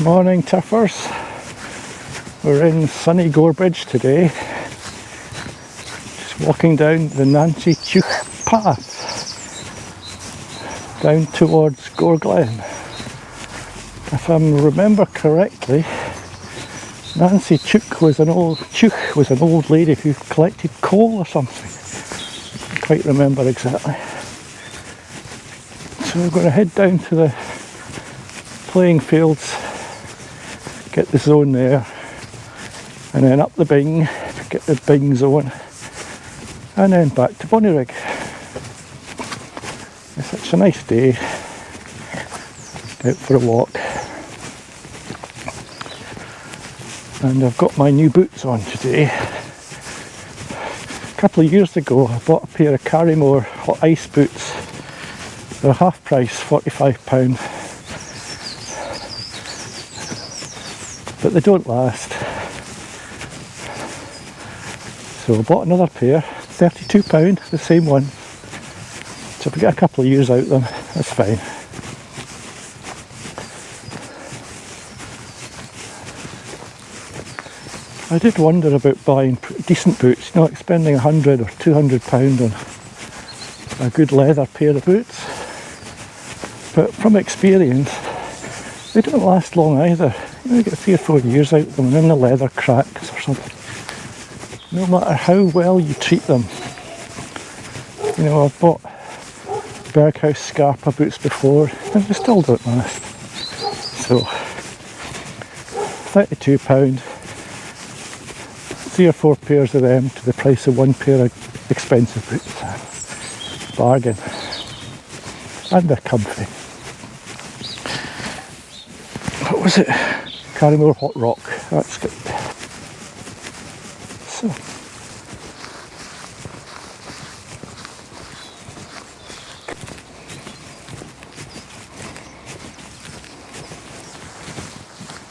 Morning turfers, we're in sunny Gorebridge today, just walking down the Nancy Tuch path down towards Goreglen. If I remember correctly, Nancy Tuch was an old lady who collected coal or something. I can't quite remember exactly. So we're going to head down to the playing fields, get the zone there, and then up the Bing, get the Bing zone, and then back to Bonnyrigg. It's such a nice day, out for a walk. And I've got my new boots on today. A couple of years ago I bought a pair of Carrymore hot ice boots. They're half price, £45. But they don't last. So I bought another pair, £32, the same one. So if I get a couple of years out of them, that's fine. I did wonder about buying decent boots, like spending £100 or £200 on a good leather pair of boots. But from experience, they don't last long either. You get 3 or 4 years out of them and then the leather cracks or something. No matter how well you treat them. You know, I've bought Berghaus Scarpa boots before and they still don't last. So, £32, 3 or 4 pairs of them to the price of one pair of expensive boots. Bargain. And they're comfy. What was it? Carrymore Hot Rock. That's good. So.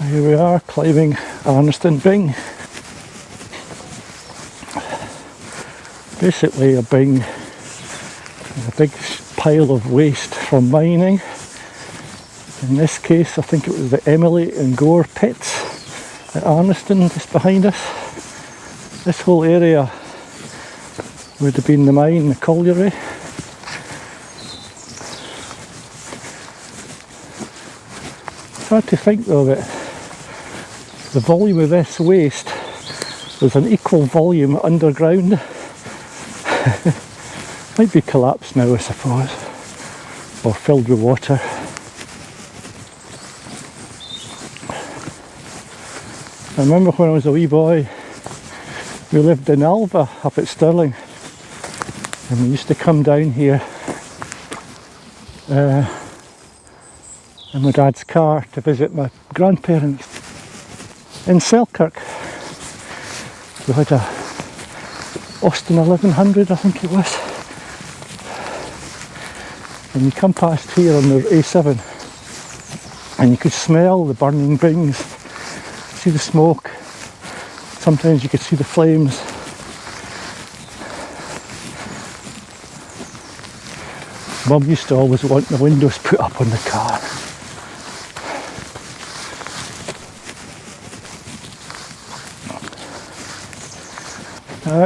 Here we are climbing Arniston Bing. Basically a Bing, a big pile of waste from mining. In this case, I think it was the Emily and Gore pits at Arniston, just behind us. This whole area would have been the mine, the colliery. It's hard to think though that the volume of this waste was an equal volume underground. Might be collapsed now, I suppose, or filled with water. I remember when I was a wee boy, we lived in Alva up at Stirling, and we used to come down here in my dad's car to visit my grandparents in Selkirk. We had a Austin 1100, I think it was, and you come past here on the A7 and you could smell the burning bings, see the smoke, sometimes you could see the flames. Mum used to always want the windows put up on the car.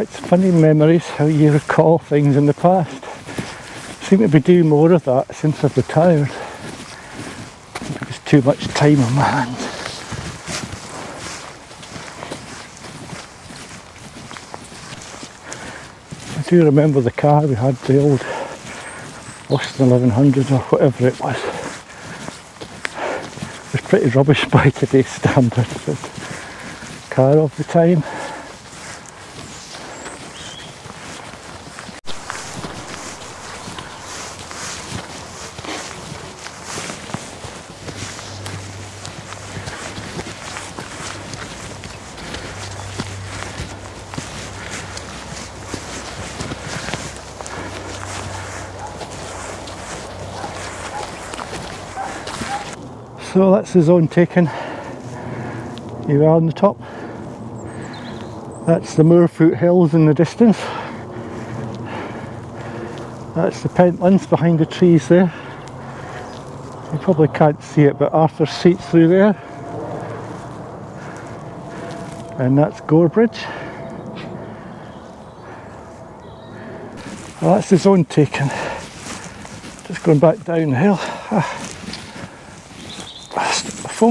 It's funny memories, how you recall things in the past. I seem to be doing more of that since I've retired. There's too much time on my hands. I do remember the car we had, the old Austin 1100 or whatever it was. It was pretty rubbish by today's standards, but car of the time. So that's the zone taken. Here we are on the top. That's the Moorfoot Hills in the distance. That's the Pentlands behind the trees there. You probably can't see it, but Arthur's Seat's through there. and that's Gorebridge. Well, that's the zone taken. Just going back down the hill.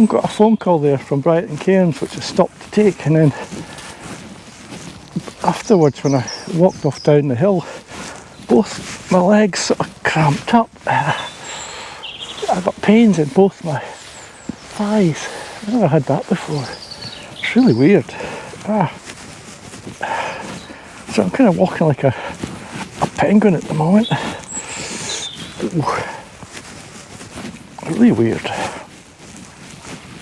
Got a phone call there from Brighton Cairns, which I stopped to take, and then afterwards when I walked off down the hill, both my legs sort of cramped up. I got pains in both my thighs. I've never had that before. It's really weird. So I'm kind of walking like a penguin at the moment. Really weird.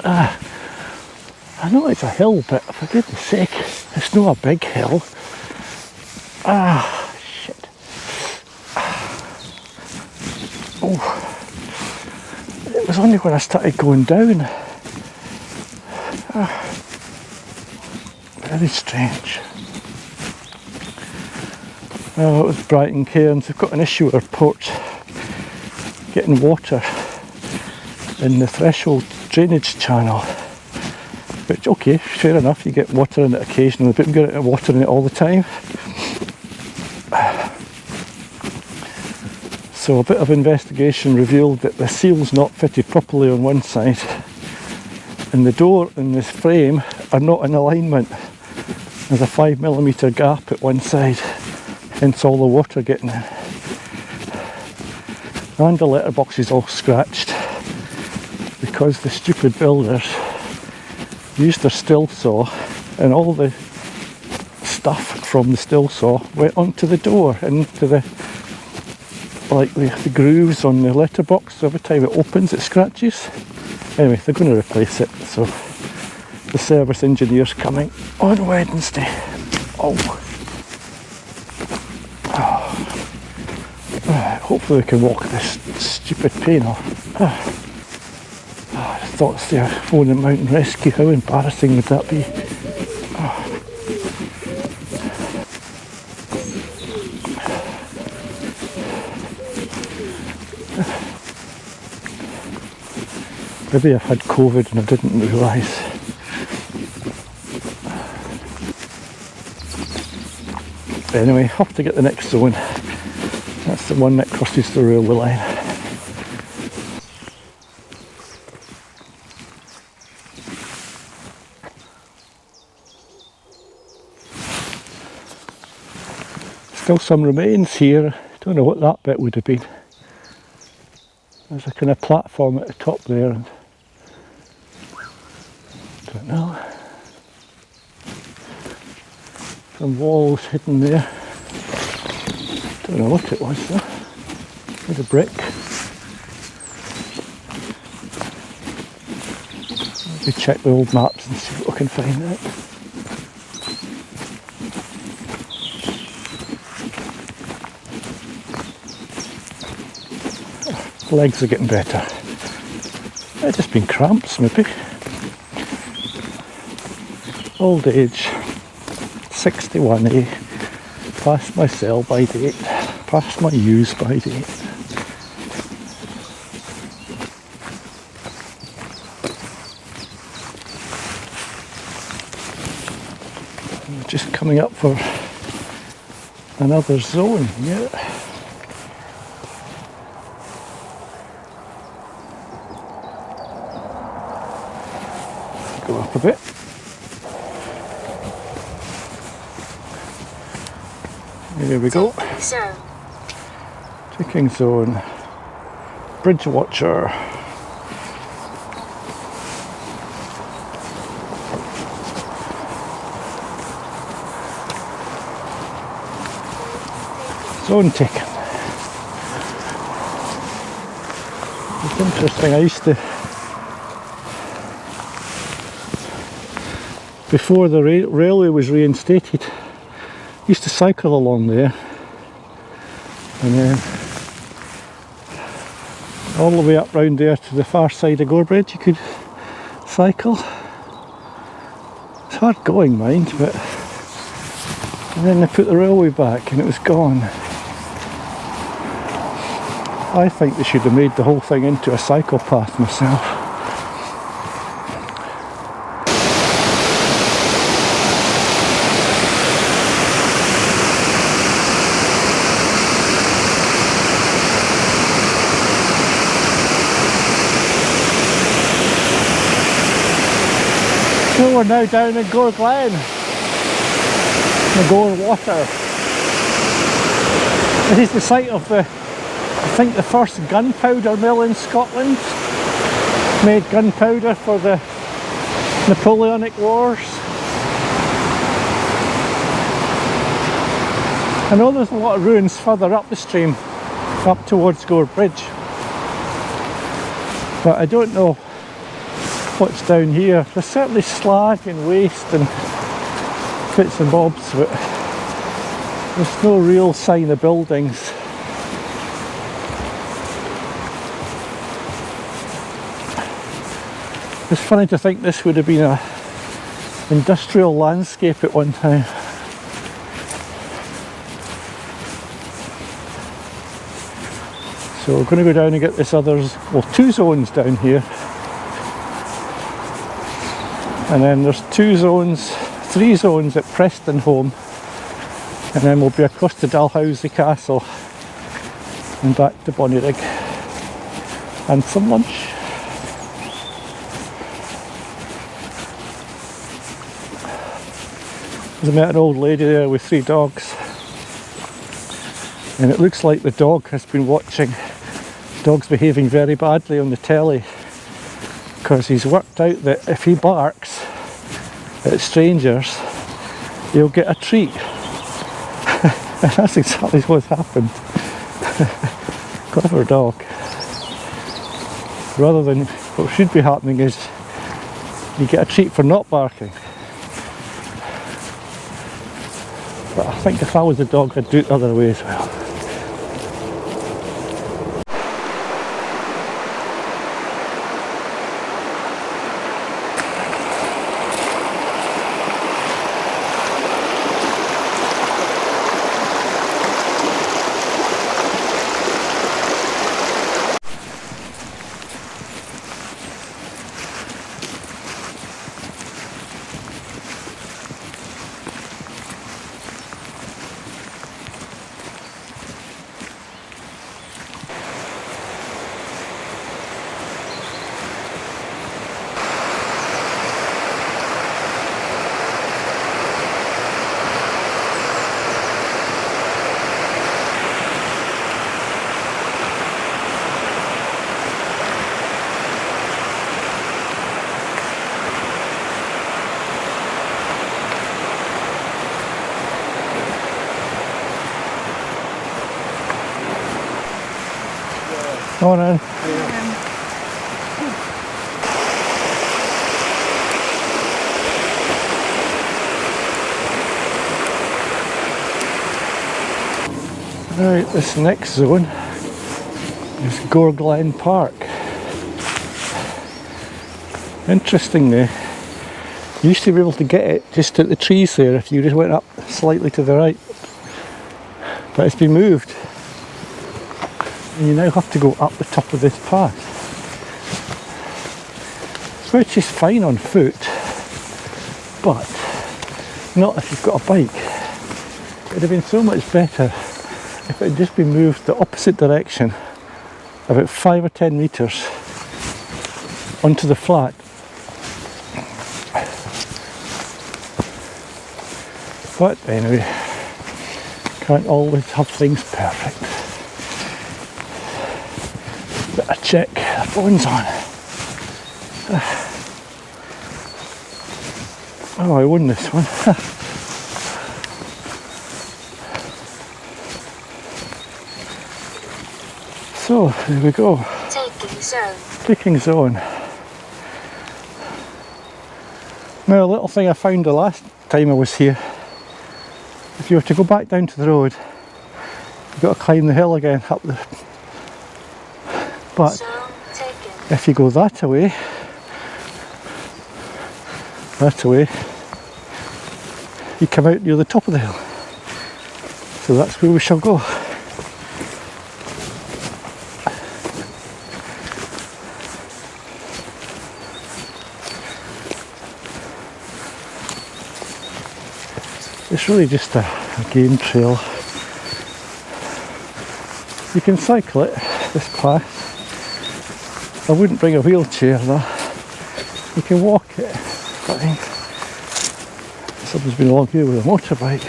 I know it's a hill, but for goodness sake, it's not a big hill. Shit. It was only when I started going down. Very strange. Oh, it was Brighton Cairns. They've got an issue with their porch getting water in the threshold drainage channel. Which, okay, fair enough, you get water in it occasionally, but you get water in it all the time. So a bit of investigation revealed that the seal's not fitted properly on one side, and the door and the frame are not in alignment. There's a 5mm gap at one side, hence all the water getting in. And the letterbox is all scratched because the stupid builders used their still saw, and all the stuff from the still saw went onto the door, into the grooves on the letterbox. So every time it opens, it scratches. Anyway, they're going to replace it. So the service engineer's coming on Wednesday. Hopefully we can walk this stupid pain off. I thought the phone and mountain rescue, how embarrassing would that be? Maybe I've had COVID and I didn't realise. Anyway, off to get the next zone. That's the one that crosses the railway line. Still some remains here. Don't know what that bit would have been. There's a kind of platform at the top there. And don't know. Some walls hidden there. Don't know what it was though. There's a brick. Maybe check the old maps and see what we can find out. Legs are getting better. They've just been cramps maybe. Old age, 61, past my sell by date, past my use by date. We're just coming up for another zone here. Go up a bit. Here we go. Taking zone. Bridge watcher. Zone taken. It's interesting. I used to, before the railway was reinstated, I used to cycle along there, and then all the way up round there to the far side of Gorebridge you could cycle. It's hard going, mind, but and then they put the railway back and it was gone. I think they should have made the whole thing into a cycle path myself. So we're now down in Gore Glen, the Gore Water. This is the site of I think the first gunpowder mill in Scotland. Made gunpowder for the Napoleonic Wars. I know there's a lot of ruins further up the stream, up towards Gorebridge, but I don't know what's down here. There's certainly slag and waste and bits and bobs, but there's no real sign of buildings. It's funny to think this would have been an industrial landscape at one time. So we're going to go down and get this others, well, 2 zones down here. And then there's 3 zones at Preston Home. And then we'll be across to Dalhousie Castle and back to Bonnyrigg. And some lunch. I met an old lady there with 3 dogs. And it looks like the dog has been watching. The dog's behaving very badly on the telly, because he's worked out that if he barks at strangers, he'll get a treat. And that's exactly what's happened. Clever dog. Rather than, what should be happening is you get a treat for not barking. But I think if I was a dog, I'd do it the other way as well. Morning. Right, this next zone is Gore Glen Park. Interestingly, you used to be able to get it just at the trees there if you just went up slightly to the right, but it's been moved. And you now have to go up the top of this path, which is fine on foot, but not if you've got a bike. It would have been so much better if it had just been moved the opposite direction, about 5 or 10 metres onto the flat. But anyway, can't always have things perfect. Better check the phone's on. Oh, I won this one. So, there we go. Taking zone. Taking zone. Now, a little thing I found the last time I was here. If you were to go back down to the road, you've got to climb the hill again up the. But if you go that away, you come out near the top of the hill. So that's where we shall go. It's really just a game trail. You can cycle it, this path. I wouldn't bring a wheelchair though. You can walk it, fine. Someone's been along here with a motorbike.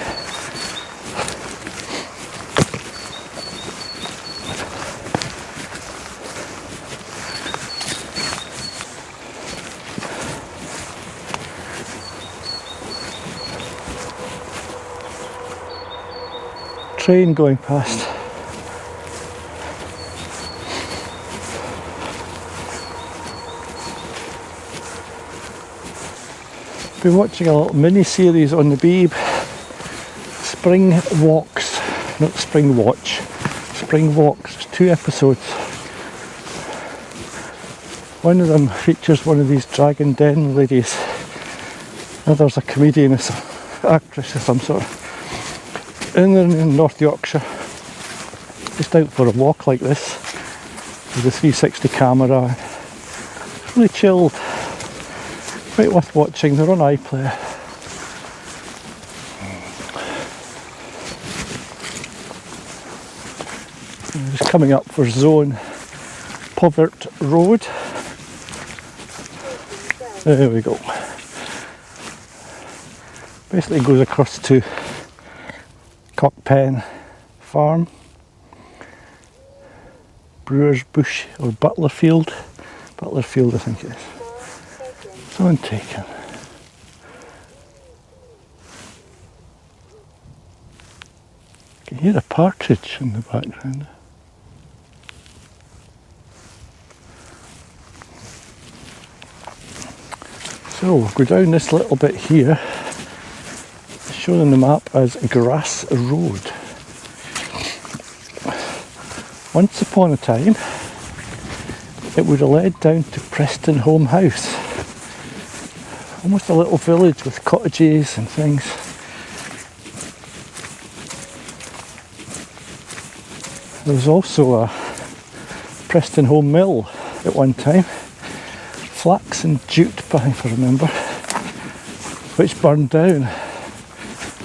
Train going past. Been watching a little mini-series on the Beeb, Spring Walks, not Spring Watch, Spring Walks. There's 2 episodes. One of them features one of these Dragon Den ladies. Another's a comedian, an actress of some sort. And they're in North Yorkshire, just out for a walk like this, with a 360 camera. It's really chilled. Quite worth watching. They're on iPlayer. Just coming up for Zone Povert Road. There we go. Basically goes across to Cockpen Farm, Brewer's Bush or Butlerfield. Butlerfield, I think it is. Someone taken. I can hear a partridge in the background. So we'll go down this little bit here. It's shown on the map as Grass Road. Once upon a time, it would have led down to Preston Home House. Almost a little village with cottages and things. There was also a Preston Home Mill at one time. Flax and jute pipe, I remember, which burned down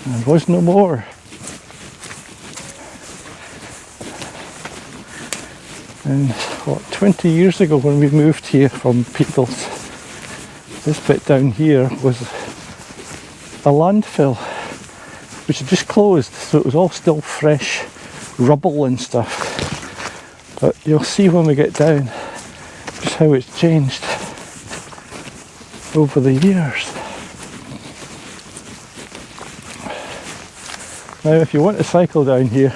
and was no more. And what, 20 years ago when we moved here from Peebles, this bit down here was a landfill which had just closed, so it was all still fresh rubble and stuff. But you'll see when we get down just how it's changed over the years. Now if you want to cycle down here,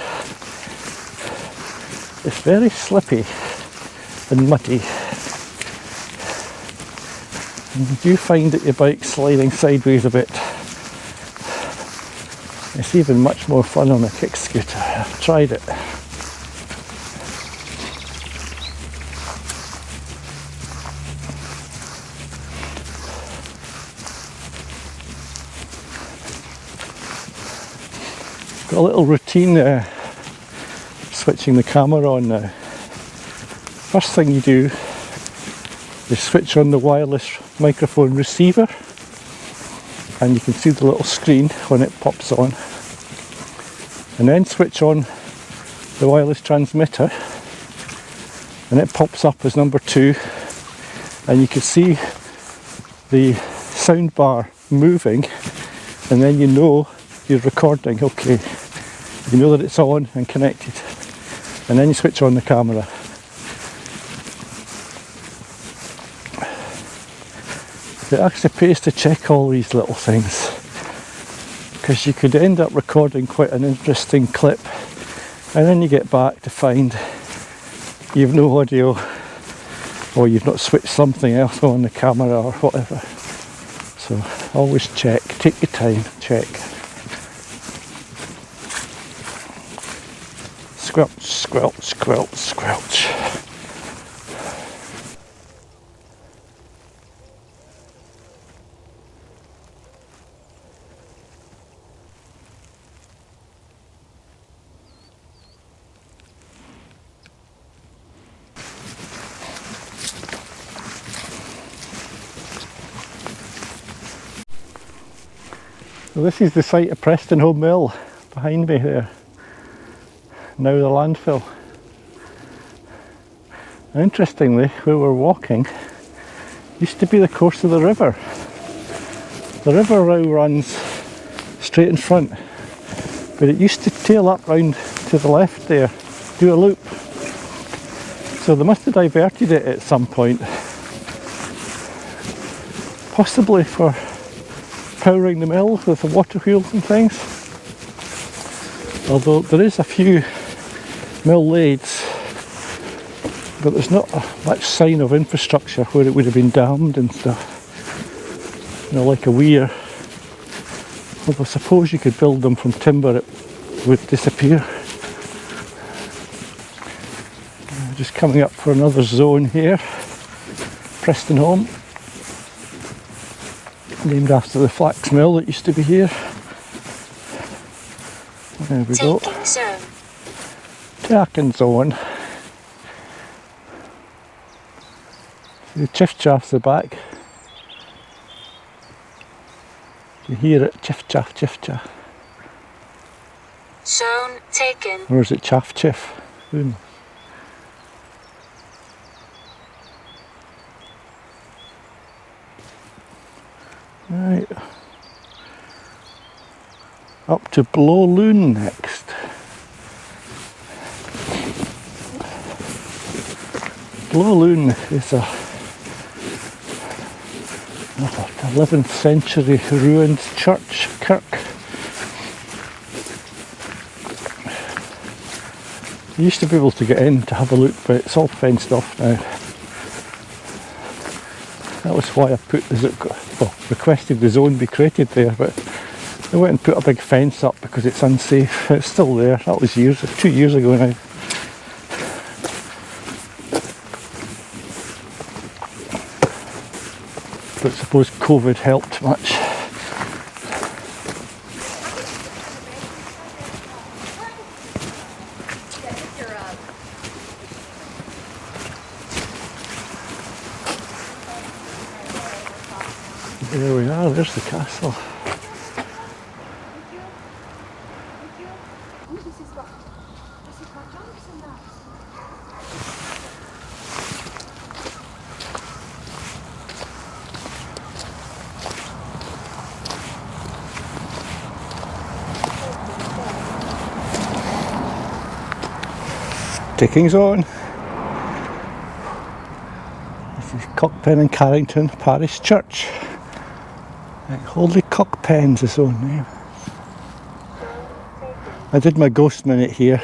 it's very slippy and muddy. And you do find that your bike's sliding sideways a bit. It's even much more fun on a kick scooter. I've tried it. Got a little routine switching the camera on now. First thing you do is switch on the wireless microphone receiver, and you can see the little screen when it pops on, and then switch on the wireless transmitter and it pops up as number 2, and you can see the sound bar moving, and then you know you're recording. Okay, you know that it's on and connected, and then you switch on the camera. It actually pays to check all these little things, because you could end up recording quite an interesting clip and then you get back to find you've no audio, or you've not switched something else on the camera or whatever. So always check, take your time, check. Squelch, squelch, squelch, squelch. So this is the site of Preston Home Mill behind me there. Now the landfill. And interestingly, where we're walking used to be the course of the river. The river now runs straight in front. But it used to tail up round to the left there, do a loop. So they must have diverted it at some point. Possibly for powering the mill with the water wheels and things. Although there is a few mill lathes, but there's not much sign of infrastructure where it would have been dammed and stuff. You know, like a weir. Although I suppose you could build them from timber, it would disappear. Just coming up for another zone here. Preston Home. Named after the flax mill that used to be here. There we go. Taking zone. See the chiff chaff's the back. You hear it, chiff chaff, chiff chaff. Zone taken. Or is it chaff chiff? Who knows? Right. Up to Blow Loon next. Blow Loon is a 11th century ruined church, kirk. You used to be able to get in to have a look, but it's all fenced off now. That was why I put requested the zone be created there, but they went and put a big fence up because it's unsafe. It's still there. That was 2 years ago now. But I suppose COVID helped much. There we are, there's the castle. Takings on. This is Cockpen and Carrington Parish Church. Holy Cockpen's his own name. I did my ghost minute here.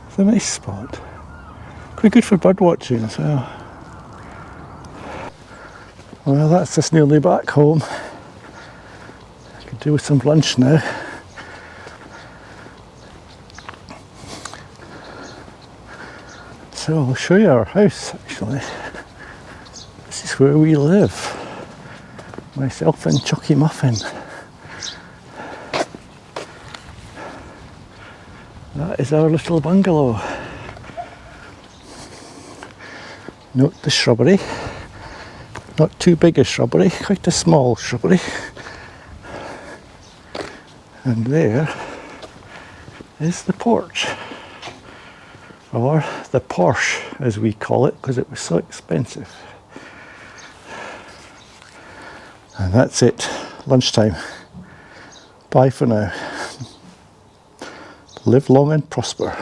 It's a nice spot. Quite good for bird watching as well. Well, that's us nearly back home. I could do with some lunch now. So I'll show you our house actually. This is where we live. Myself and Chucky Muffin. That is our little bungalow. Note the shrubbery. Not too big a shrubbery, quite a small shrubbery. And there is the porch. Or the Porsche, as we call it, because it was so expensive. And that's it, lunchtime. Bye for now. Live long and prosper.